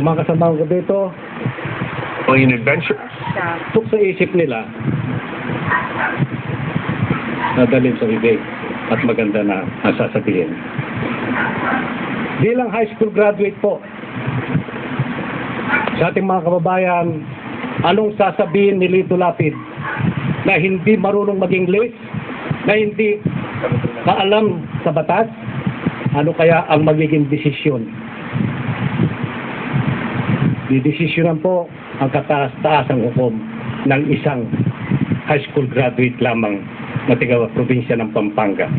Mga kasama ko dito, Alien Adventure. tuk sa isip nila, nadalhin sa bibig at maganda na ang sasabihin. Bilang high school graduate po, sa ating mga kababayan, anong sasabihin ni Lito Lapid na hindi marunong mag-English, na hindi kaalam sa batas? Ano kaya ang magiging desisyon? Didesisyonan po ang kataas-taasang hukom ng isang high school graduate lamang na tiga probinsya ng Pampanga.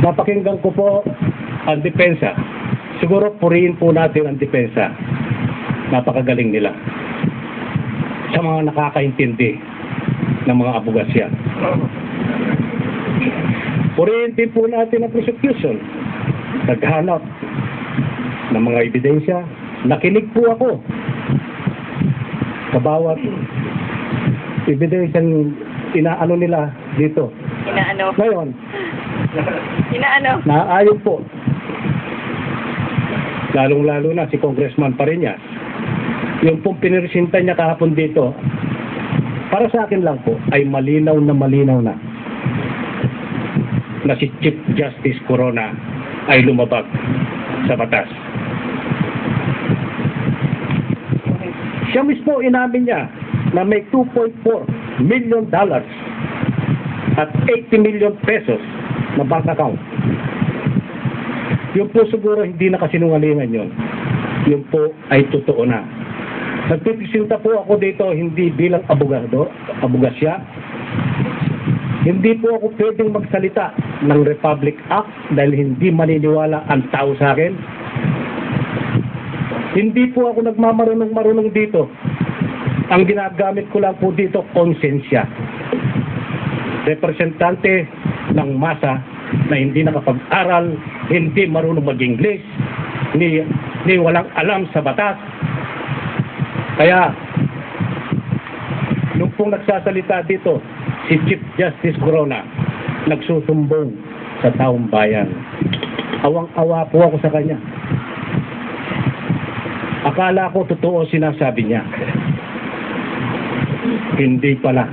Napakinggan ko po ang depensa. Siguro purihin po natin ang depensa. Napakagaling nila sa mga nakakaintindi ng mga abogasya. Purihin din po natin ang prosecution. Naghanap ng mga ebidensya. Nakinig po ako sa bawat ebidensyang inaano nila dito. Inaano? Ngayon, Inaano? naayon po. Lalong-lalo na si Congressman Pariñas. Yung pong pinirsinta niya kahapon dito, para sa akin lang po, ay malinaw na si Chief Justice Corona ay lumabag sa batas. Siya mismo inamin niya na may $2.4 million at 80 million pesos na bank account. Yun po siguro hindi na kasinungalingan yun. Yun po ay totoo na. Nagpipisinta po ako dito hindi bilang abogasya. Hindi po ako pwedeng magsalita ng Republic Act dahil hindi maniniwala ang tao sa akin. Hindi po ako nagmamarunong dito. Ang ginagamit ko lang po dito, konsensya. Representante ng masa na hindi nakapag-aral, hindi marunong mag-English, ni walang alam sa batas. Kaya, nung pong nagsasalita dito, si Chief Justice Corona, nagsusumbong sa taong bayan. Awang-awa po ako sa kanya. Akala ko totoo sinasabi niya. Hindi pala.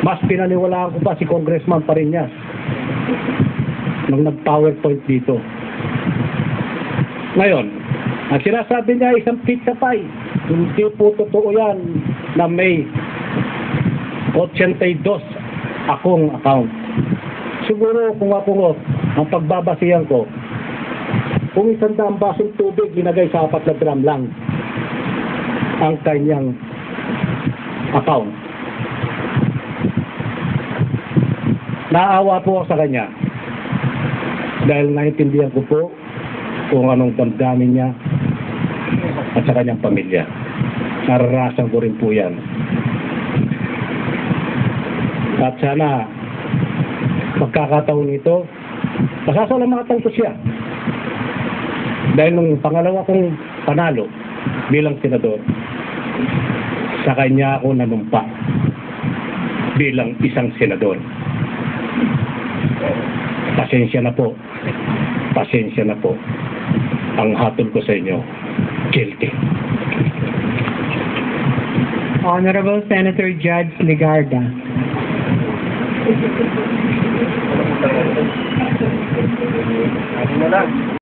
Mas pinaniwalaan ko pa si Congressman Pariñas nung nag-PowerPoint dito. Ngayon, ang sinasabi niya isang pizza pie. Hindi po totoo yan na may 82 akong account. Siguro kung ako ang pagbabasihan ko, kung 100 basong tubig ginagay sa 4 na drum lang ang kanyang account. Naawa po ako sa kanya dahil naiintindihan ko po kung anong damdamin niya at sa kanyang pamilya. Nararasan ko rin po yan. At sana pagkakataon ito, pasasalamatan ko siya. Dahil nung pangalawa kong panalo bilang senador, sa kanya ako nanumpa bilang isang senador. Pasensya na po. Pasensya na po. Ang hatol ko sa inyo, guilty. Honorable Senator Judge Legarda. Ano na lang?